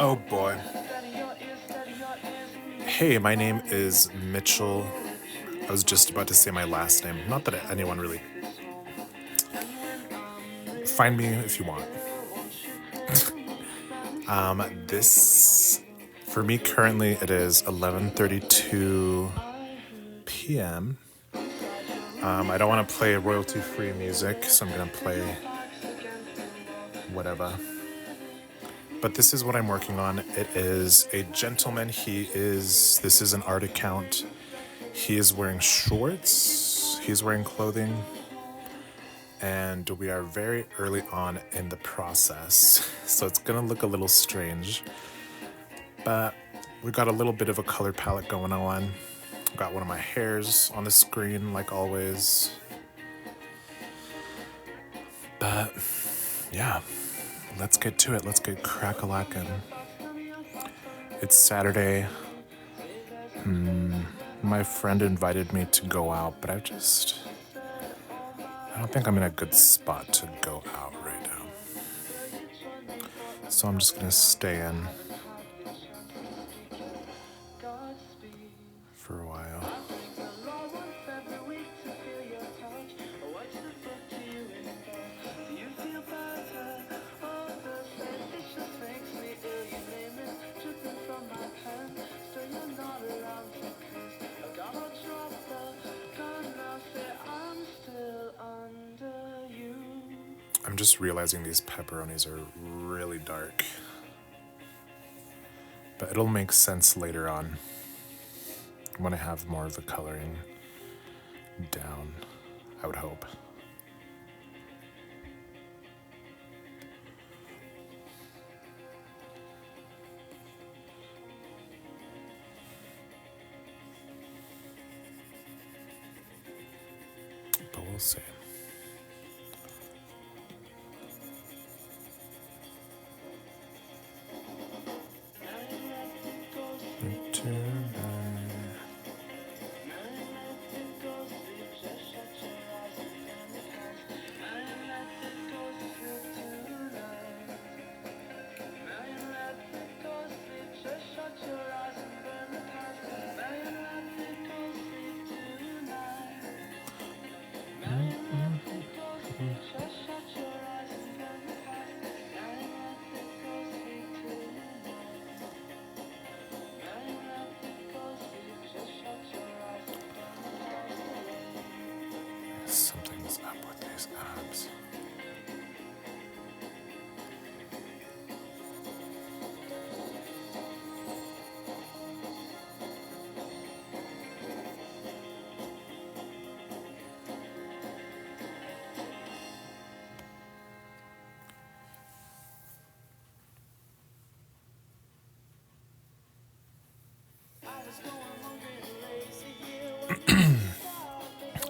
Oh boy. Hey, my name is Mitchell. I was just about to say my last name. Not that anyone really. Find me if you want. This for me currently it is 11:32 p.m. I don't want to play royalty-free music, so I'm gonna play whatever. But this is what I'm working on. It is a gentleman. This is an art account. He is wearing shorts. He's wearing clothing. And we are very early on in the process. So it's gonna look a little strange. But we got a little bit of a color palette going on. Got one of my hairs on the screen, like always. But yeah, let's get to it. Let's get crack-a-lackin'. It's Saturday. My friend invited me to go out, but I don't think I'm in a good spot to go out right now. So I'm just gonna stay in for a while. I'm just realizing these pepperonis are really dark. But it'll make sense later on when I have more of the coloring down, I would hope. But we'll see. Something's up with these abs.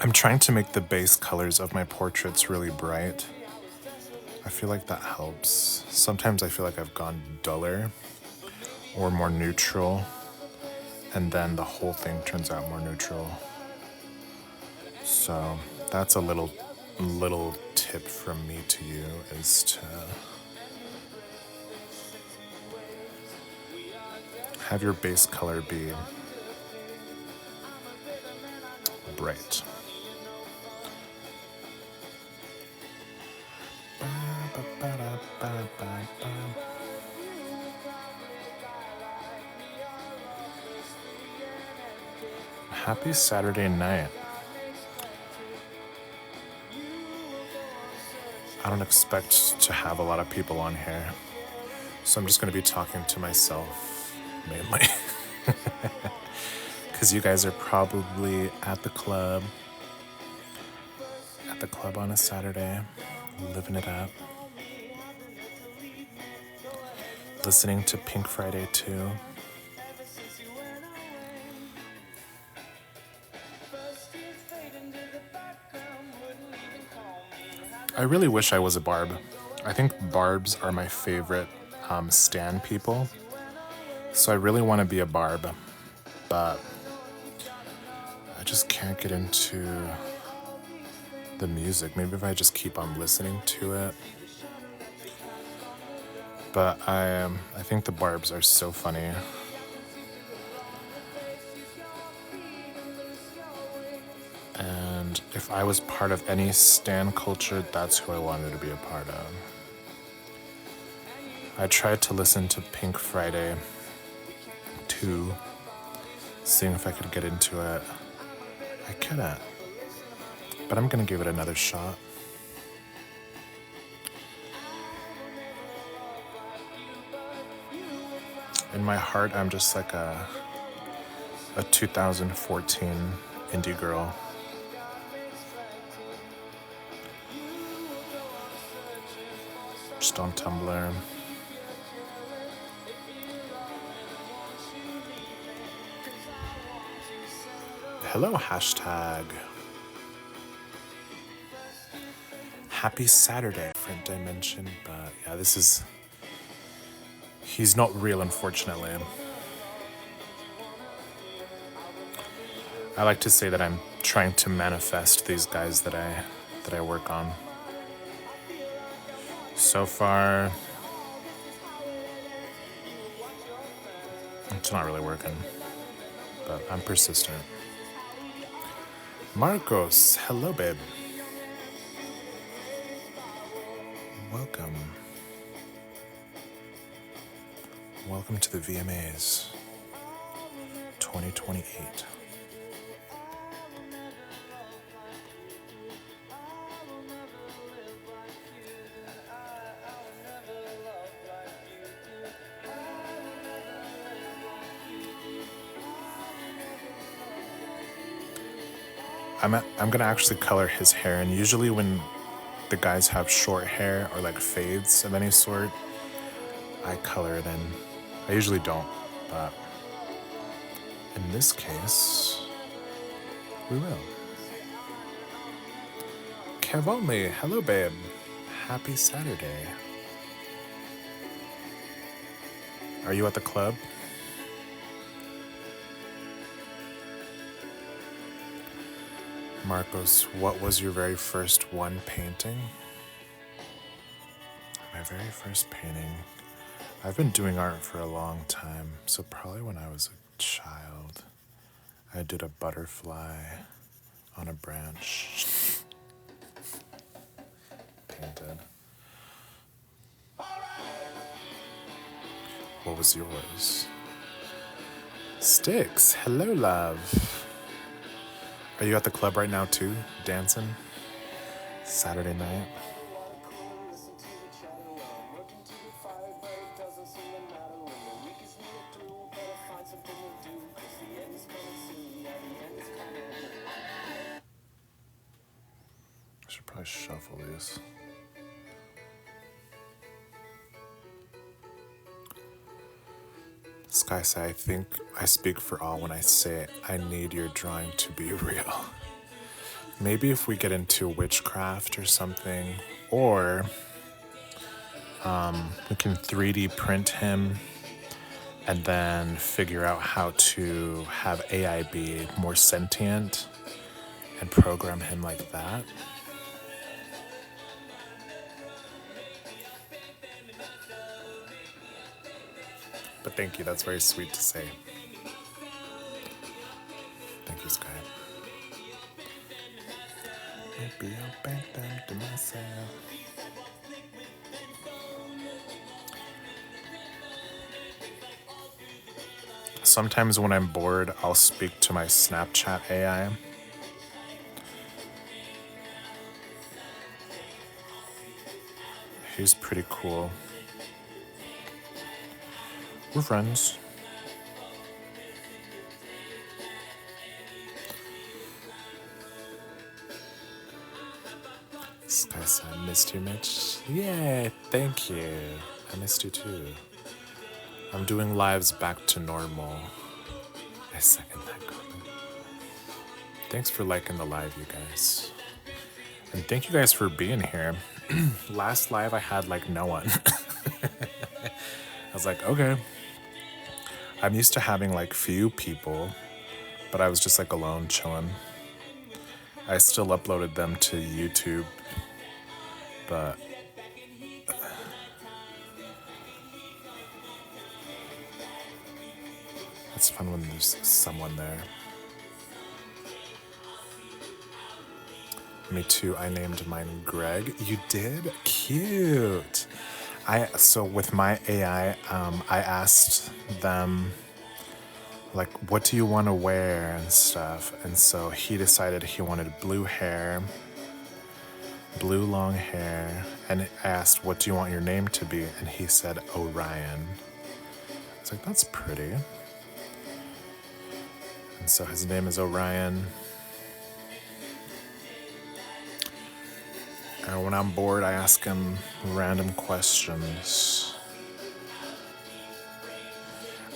I'm trying to make the base colors of my portraits really bright. I feel like that helps. Sometimes I feel like I've gone duller or more neutral, and then the whole thing turns out more neutral. So that's a little tip from me to you, is to have your base color be bright. Happy Saturday night. I don't expect to have a lot of people on here, so I'm just going to be talking to myself mainly. Because you guys are probably at the club on a Saturday, living it up, listening to Pink Friday 2. I really wish I was a barb. I think barbs are my favorite stan people. So I really want to be a barb, but I just can't get into the music. Maybe if I just keep on listening to it. But I think the barbs are so funny. And if I was part of any stan culture, that's who I wanted to be a part of. I tried to listen to Pink Friday 2, seeing if I could get into it. I couldn't, but I'm gonna give it another shot. In my heart, I'm just like a 2014 indie girl. Just on Tumblr. Hello, hashtag. Happy Saturday, different dimension, but yeah, he's not real, unfortunately. I like to say that I'm trying to manifest these guys that I work on. So far, it's not really working, but I'm persistent. Marcos, hello, babe. Welcome. Welcome to the VMAs 2028. I'm gonna actually color his hair, and usually when the guys have short hair or like fades of any sort, I color it in. I usually don't, but in this case, we will. Kev only, hello babe. Happy Saturday. Are you at the club? Marcos, what was your very first one painting? My very first painting. I've been doing art for a long time, so probably when I was a child, I did a butterfly on a branch. Painted. What was yours? Sticks, hello love. Are you at the club right now too, dancing? Saturday night? I should probably shuffle these. Skysai, I think I speak for all when I say I need your drawing to be real. Maybe if we get into witchcraft or something, or we can 3D print him and then figure out how to have AI be more sentient and program him like that. But thank you, that's very sweet to say. Thank you, Sky. Maybe I'll bank them to myself. Sometimes when I'm bored, I'll speak to my Snapchat AI. He's pretty cool. We're friends. Sky, I missed you, Mitch. Yeah, thank you. I missed you too. I'm doing lives back to normal. I second that comment. Thanks for liking the live, you guys. And thank you guys for being here. Last live I had like no one. I was like, okay. I'm used to having like few people, but I was just like alone chilling. I still uploaded them to YouTube, but It's fun when there's someone there. Me too. I named mine Greg. You did? Cute. So with my AI, I asked them like, what do you want to wear and stuff, and so he decided he wanted blue hair, blue long hair, and I asked, what do you want your name to be, and he said Orion. I was like, that's pretty. And so his name is Orion. And when I'm bored, I ask him random questions.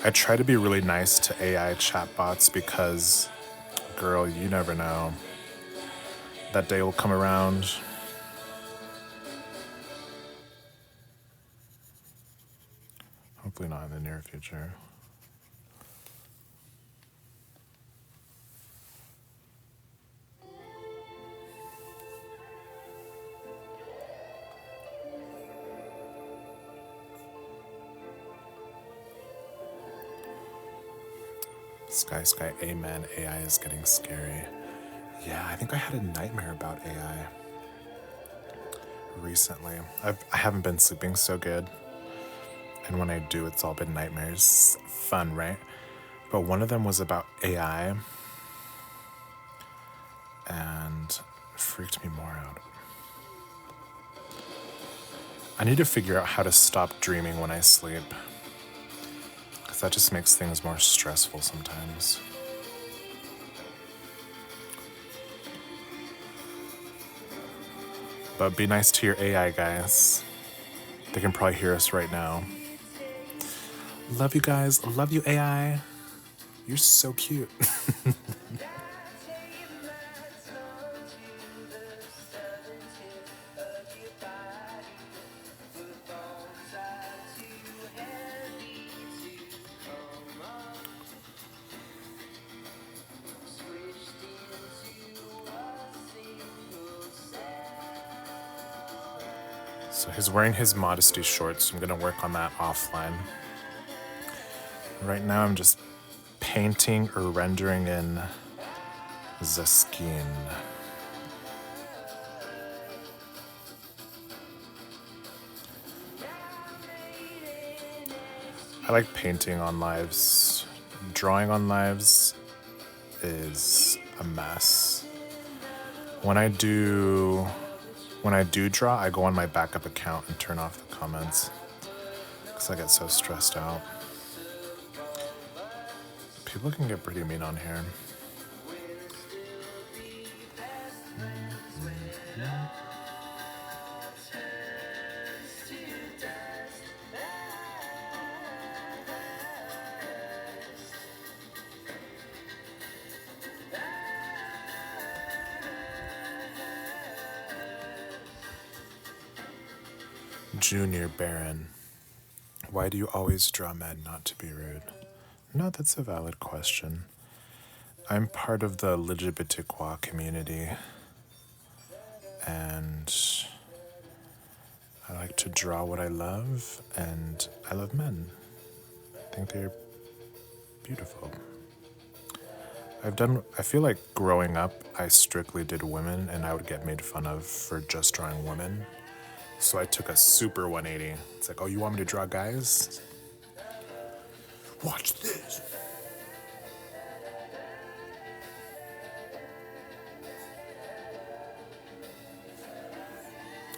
I try to be really nice to AI chatbots because, girl, you never know. That day will come around. Hopefully not in the near future. Sky, amen. AI is getting scary. Yeah, I think I had a nightmare about AI recently. I haven't been sleeping so good. And when I do, it's all been nightmares. Fun, right? But one of them was about AI and freaked me more out. I need to figure out how to stop dreaming when I sleep, because that just makes things more stressful sometimes. But be nice to your AI, guys. They can probably hear us right now. Love you guys. Love you, AI. You're so cute. So he's wearing his modesty shorts. I'm gonna work on that offline. Right now I'm just painting or rendering in the skin. I like painting on lives. Drawing on lives is a mess. When I do draw, I go on my backup account and turn off the comments because I get so stressed out. People can get pretty mean on here. Junior Baron, why do you always draw men not to be rude? No, that's a valid question. I'm part of the LGBTQ community, and I like to draw what I love, and I love men. I think they're beautiful. I feel like growing up, I strictly did women, and I would get made fun of for just drawing women. So I took a super 180. It's like, oh, you want me to draw guys? Watch this.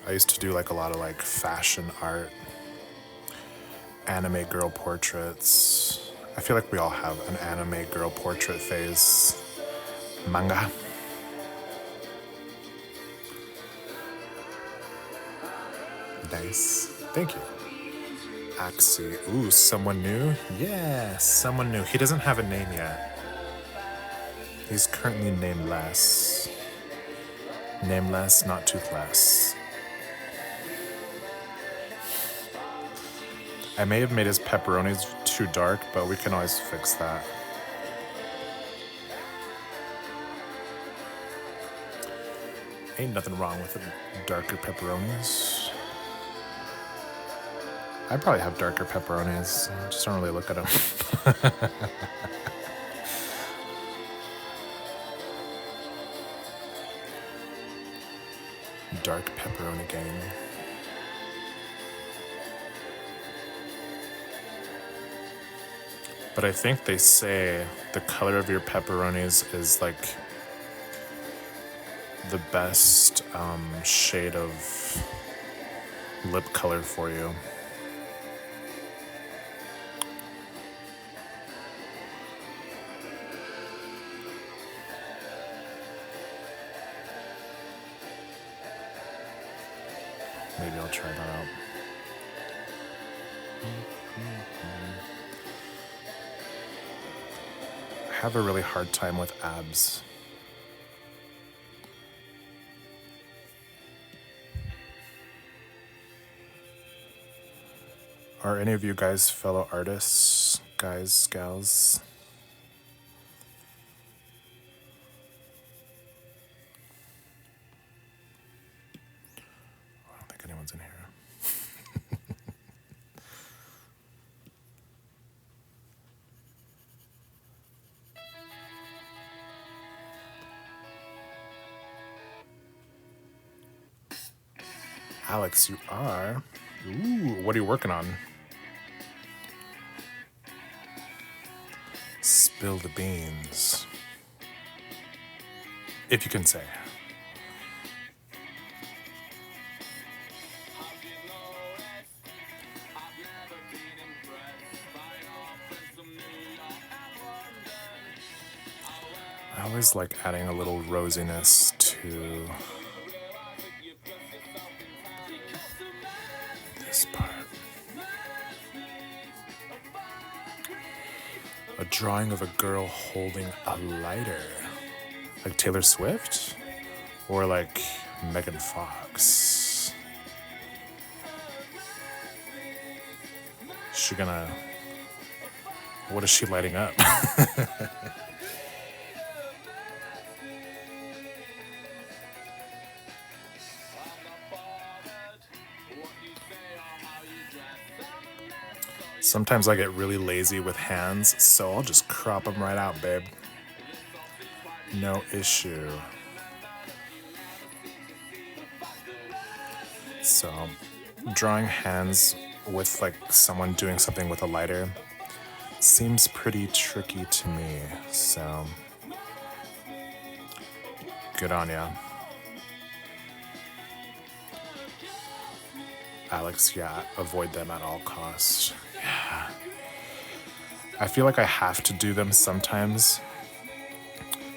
I used to do like a lot of like fashion art, anime girl portraits. I feel like we all have an anime girl portrait phase. Manga. Nice. Thank you. Axie. Ooh, someone new? Yeah, someone new. He doesn't have a name yet. He's currently nameless. Nameless, not toothless. I may have made his pepperonis too dark, but we can always fix that. Ain't nothing wrong with darker pepperonis. I probably have darker pepperonis. I just don't really look at them. Dark pepperoni gang. But I think they say the color of your pepperonis is like the best shade of lip color for you. Maybe I'll try that out. I have a really hard time with abs. Are any of you guys fellow artists? Guys, gals? I don't think anyone's in here. Alex, you are? Ooh, what are you working on? Spill the beans. If you can say. I always like adding a little rosiness to this part. A drawing of a girl holding a lighter. Like Taylor Swift? Or like Megan Fox? She gonna... What is she lighting up? Sometimes I get really lazy with hands, so I'll just crop them right out, babe. No issue. So, drawing hands with like someone doing something with a lighter seems pretty tricky to me, so good on ya. Alex, yeah, avoid them at all costs. Yeah. I feel like I have to do them sometimes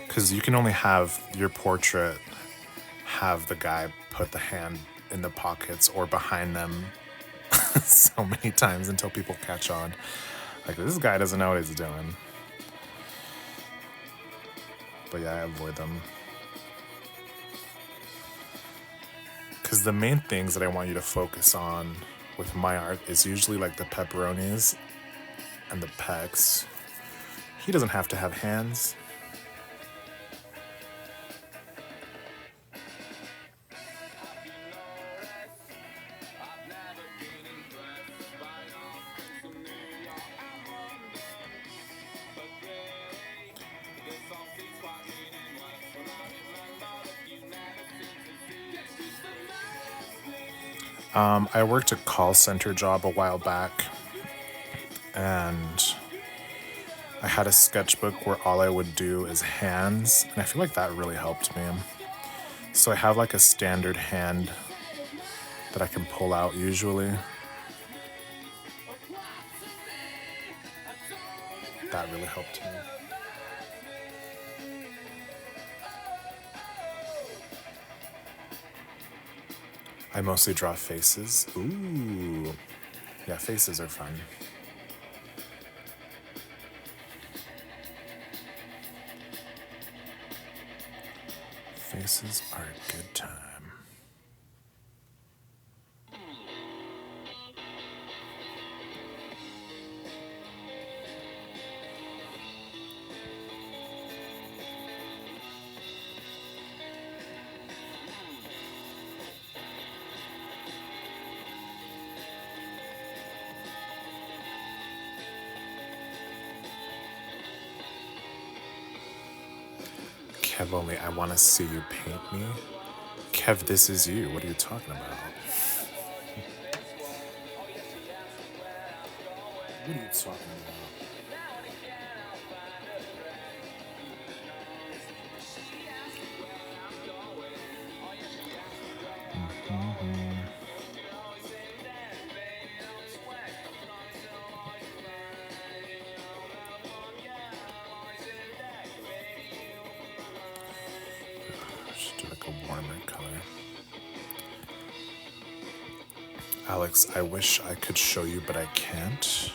because you can only have your portrait have the guy put the hand in the pockets or behind them so many times until people catch on. Like, this guy doesn't know what he's doing. But yeah, I avoid them. Because the main things that I want you to focus on with my art is usually like the pepperonis and the pecs. He doesn't have to have hands. I worked a call center job a while back, and I had a sketchbook where all I would do is hands, and I feel like that really helped me. So I have like a standard hand that I can pull out usually. That really helped me. I mostly draw faces. Ooh. Yeah, faces are fun. Faces are a good time. Kev only, I want to see you paint me. Kev, this is you. What are you talking about? What are you talking about? Just do like a warmer color. Alex, I wish I could show you, but I can't.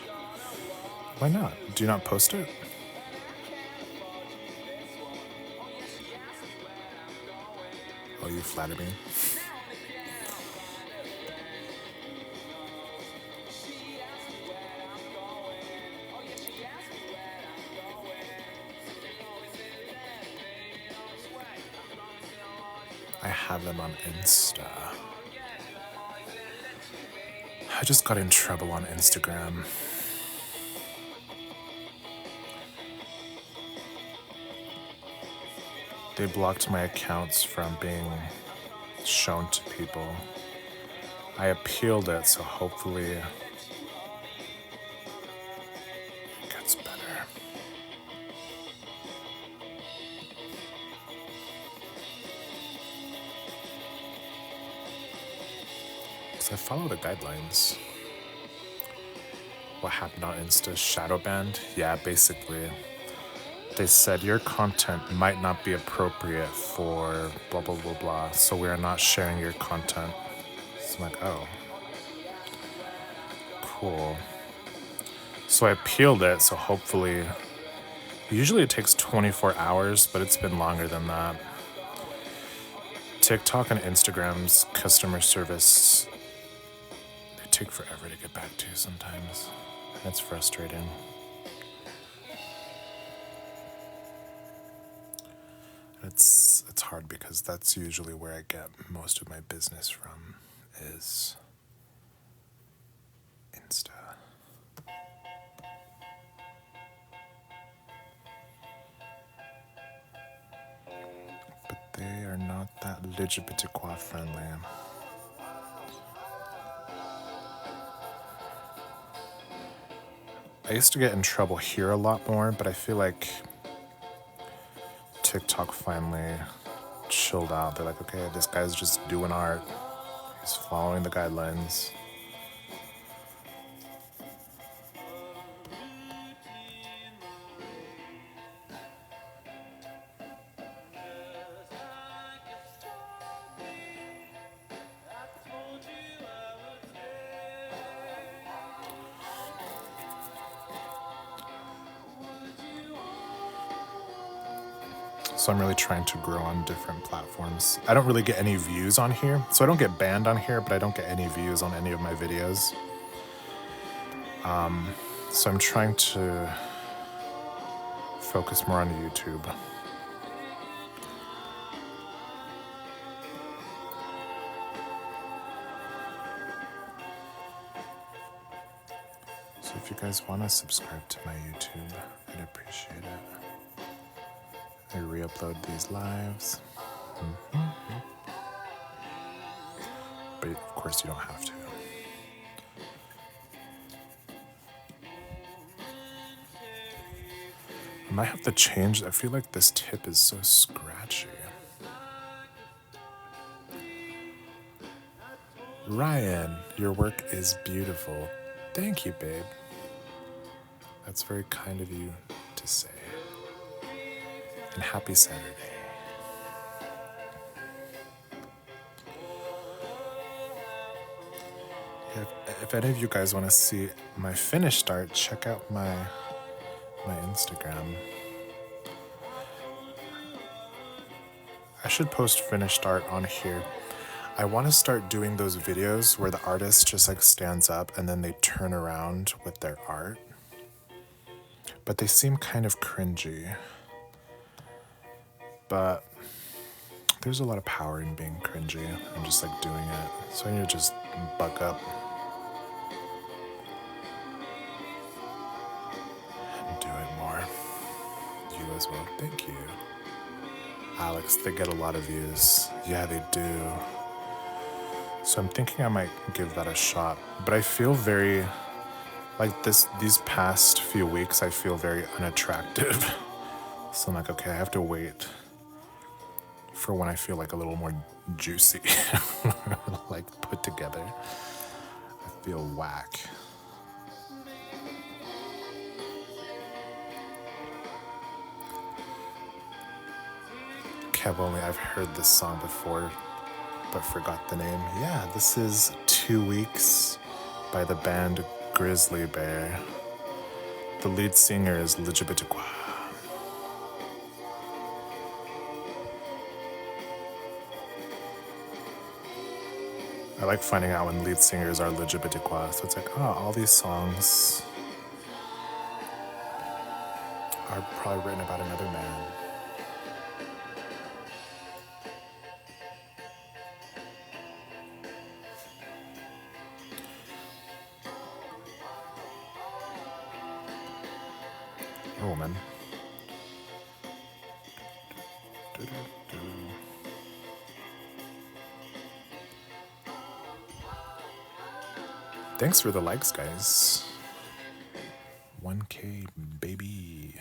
Why not? Do you not post it? Oh, you flatter me? I have them on Insta. I just got in trouble on Instagram. They blocked my accounts from being shown to people. I appealed it, so hopefully it gets better. Because I follow the guidelines. What happened on Insta? Shadow banned? Yeah, basically. They said your content might not be appropriate for blah, blah, blah, blah, so we are not sharing your content. So I'm like, oh, cool. So I appealed it, so hopefully, usually it takes 24 hours, but it's been longer than that. TikTok and Instagram's customer service, they take forever to get back to you sometimes. And it's frustrating. It's hard because that's usually where I get most of my business from, is Insta. But they are not that LGBTQ friendly. I used to get in trouble here a lot more, but I feel like TikTok finally chilled out. They're like, okay, this guy's just doing art. He's following the guidelines. So I'm really trying to grow on different platforms. I don't really get any views on here. So I don't get banned on here, but I don't get any views on any of my videos. So I'm trying to focus more on YouTube. So if you guys want to subscribe to my YouTube, I'd appreciate it. I re-upload these lives. But of course you don't have to. I might have to change. I feel like this tip is so scratchy. Ryan, your work is beautiful. Thank you, babe. That's very kind of you to say. And happy Saturday. If any of you guys want to see my finished art, check out my Instagram. I should post finished art on here. I want to start doing those videos where the artist just like stands up and then they turn around with their art. But they seem kind of cringy. But there's a lot of power in being cringy and just like doing it. So I need to just buck up. And do it more. You as well. Thank you. Alex, they get a lot of views. Yeah, they do. So I'm thinking I might give that a shot. But I feel very, like these past few weeks, I feel very unattractive. So I'm like, okay, I have to wait for when I feel like a little more juicy, like put together. I feel whack. Kev only, I've heard this song before, but forgot the name. Yeah, this is 2 Weeks by the band Grizzly Bear. The lead singer is Legibitiqua. I like finding out when lead singers are Legibitiqua. So it's like, oh, all these songs are probably written about another man. Or woman. Thanks for the likes, guys. 1K, baby.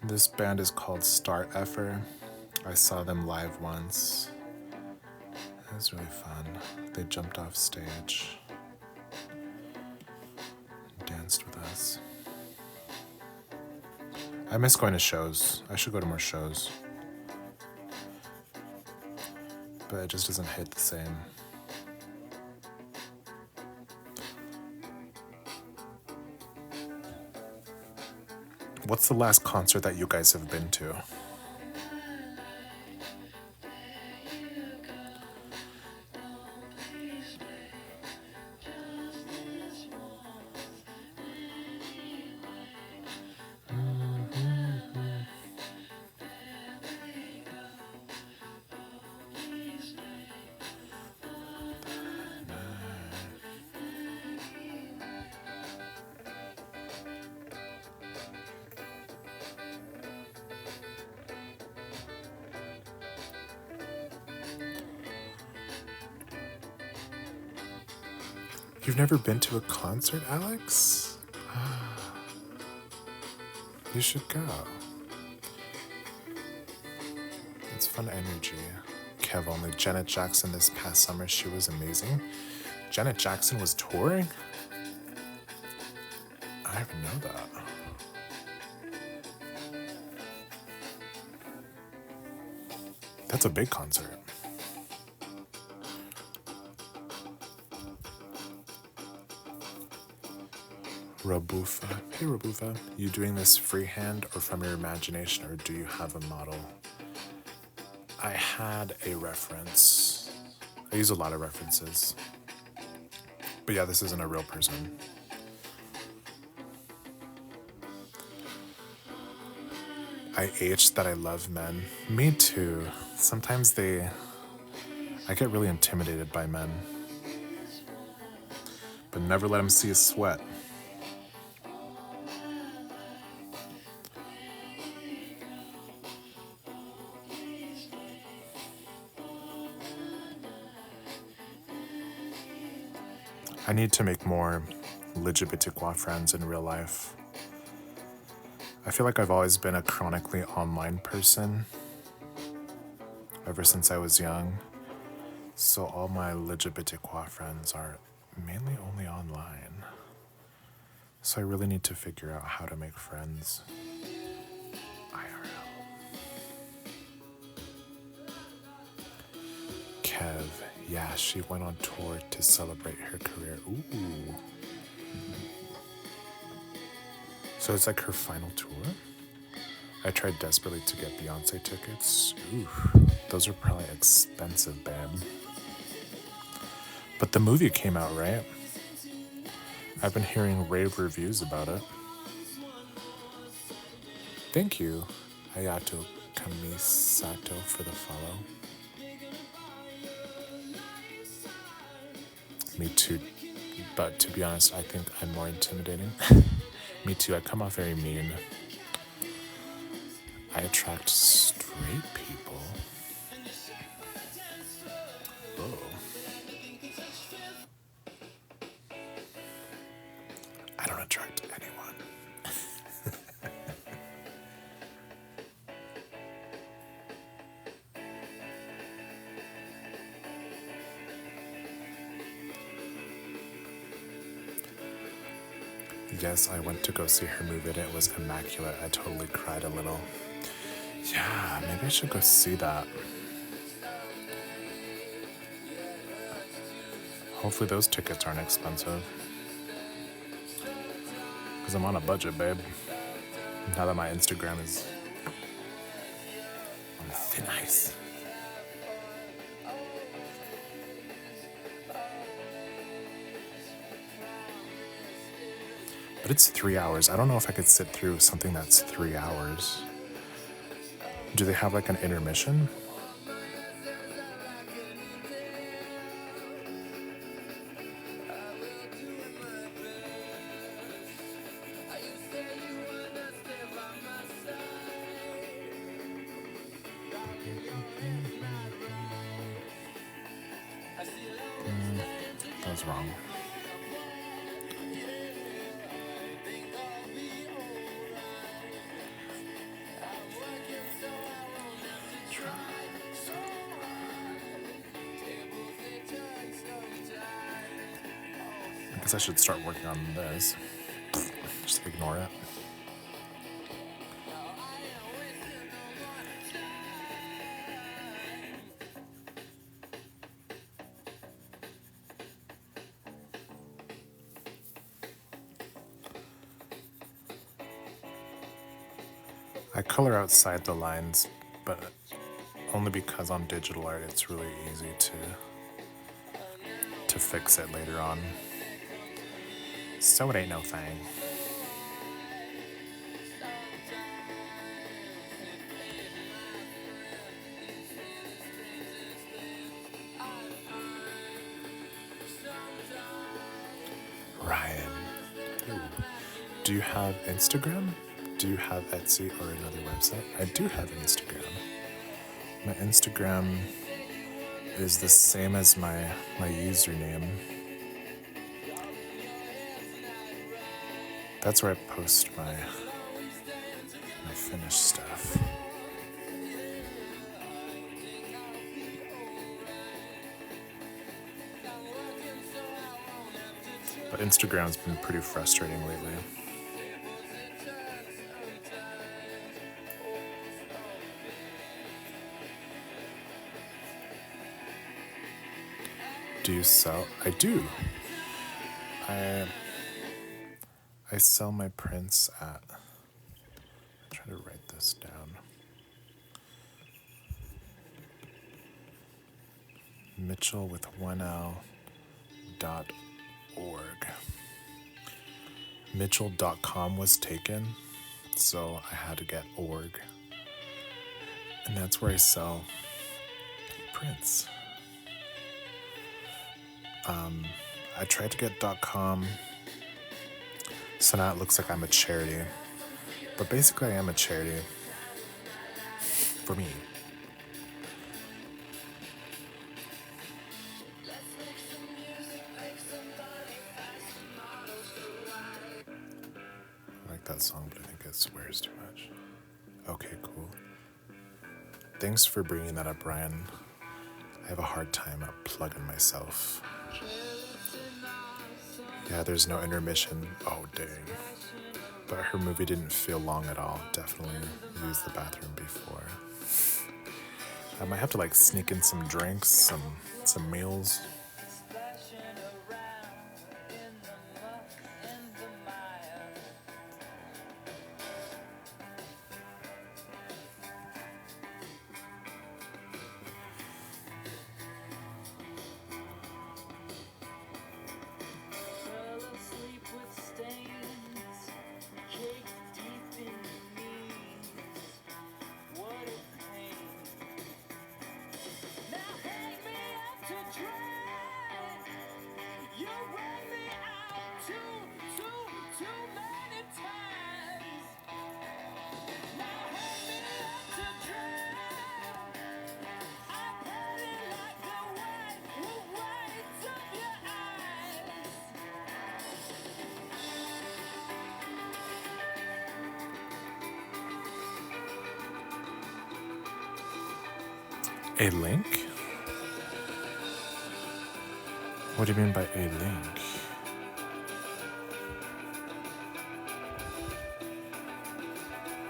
This band is called Star Effer. I saw them live once. It was really fun. They jumped off stage and danced with us. I miss going to shows. I should go to more shows. But it just doesn't hit the same. What's the last concert that you guys have been to? You've never been to a concert, Alex? You should go. It's fun energy. Kev only. Janet Jackson this past summer, she was amazing. Janet Jackson was touring? I didn't know that. That's a big concert. Rabufa. Hey Rabufa, you doing this freehand or from your imagination, or do you have a model? I had a reference. I use a lot of references. But yeah, this isn't a real person. I aged that I love men. Me too. Sometimes I get really intimidated by men. But never let them see us sweat. I need to make more Legibitiqua friends in real life. I feel like I've always been a chronically online person ever since I was young. So all my Legibitiqua friends are mainly only online. So I really need to figure out how to make friends IRL. Kev, yeah, she went on tour to celebrate her career. Ooh. So it's like her final tour? I tried desperately to get Beyonce tickets. Ooh, those are probably expensive, babe. But the movie came out, right? I've been hearing rave reviews about it. Thank you, Hayato Kamisato for the follow. Me too, but to be honest, I think I'm more intimidating. Me too, I come off very mean. I attract straight people. Oh. I don't attract anyone. Yes, I went to go see her movie and it was immaculate. I totally cried a little. Yeah, maybe I should go see that. Hopefully those tickets aren't expensive. Because I'm on a budget, babe. Now that my Instagram is on thin ice. But it's 3 hours. I don't know if I could sit through something that's 3 hours. Do they have like an intermission? That was wrong. I guess I should start working on this. Just ignore it. I color outside the lines, but only because on digital art it's really easy to fix it later on. So it ain't no thing. Ryan, do you have Instagram? Do you have Etsy or another website? I do have Instagram. My Instagram is the same as my username. That's where I post my finished stuff. But Instagram's been pretty frustrating lately. Do you sell? I do. I sell my prints at. I'll try to write this down. Mitchell with 1L.org. Mitchell.com was taken, so I had to get org. And that's where I sell prints. I tried to get .com, so now it looks like I'm a charity. But basically I am a charity. For me. I like that song, but I think it swears too much. Okay, cool. Thanks for bringing that up, Ryan. I have a hard time plugging myself. Yeah, there's no intermission. Oh, dang. But her movie didn't feel long at all. Definitely used the bathroom before. I might have to like sneak in some drinks, some meals. A link? What do you mean by a link?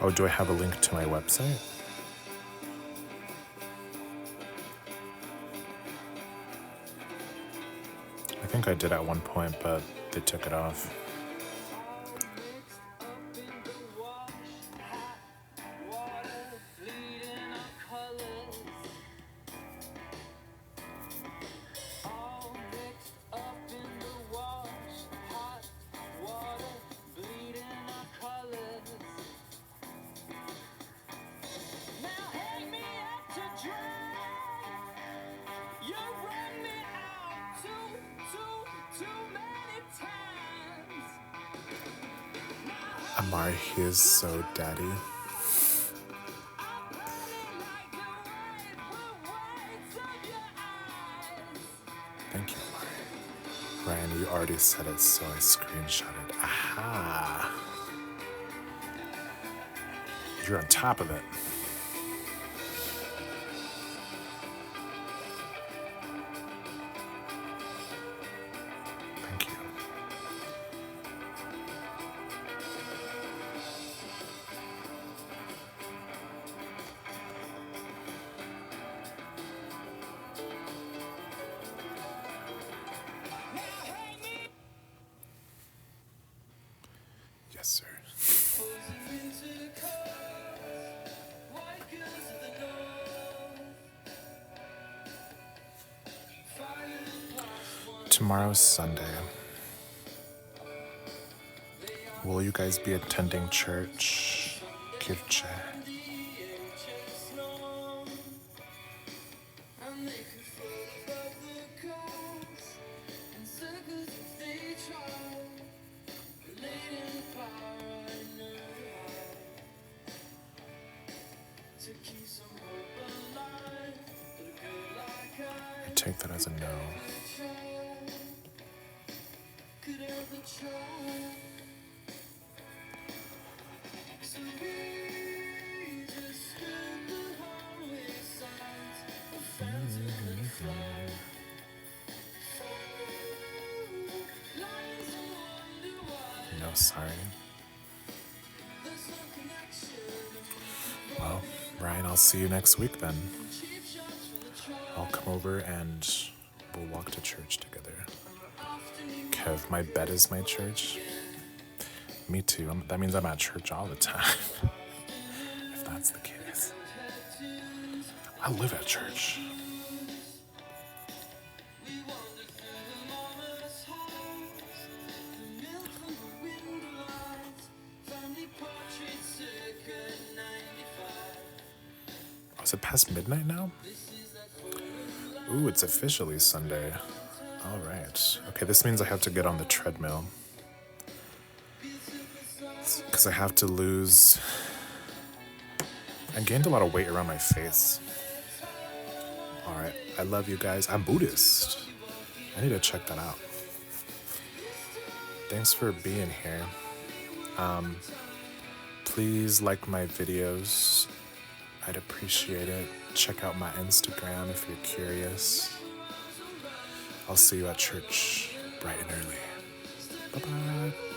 Oh, do I have a link to my website? I think I did at one point, but they took it off. Amari, he is so daddy. Thank you, Amari. Ryan, you already said it, so I screenshotted. Aha! You're on top of it. Thank you. Yes, sir. Tomorrow's Sunday. Will you guys be attending church? Kirche. I take that as a no. No, sorry. Well, Ryan, I'll see you next week then. I'll come over and we'll walk to church together. Kev, my bed is my church. Me too. That means I'm at church all the time. If that's the case. I live at church. Oh, is it past midnight now? Ooh, it's officially Sunday. All right. Okay, this means I have to get on the treadmill. Because I have to lose... I gained a lot of weight around my face. All right. I love you guys. I'm Buddhist. I need to check that out. Thanks for being here. Please like my videos. I'd appreciate it. Check out my Instagram if you're curious. I'll see you at church bright and early. Bye-bye.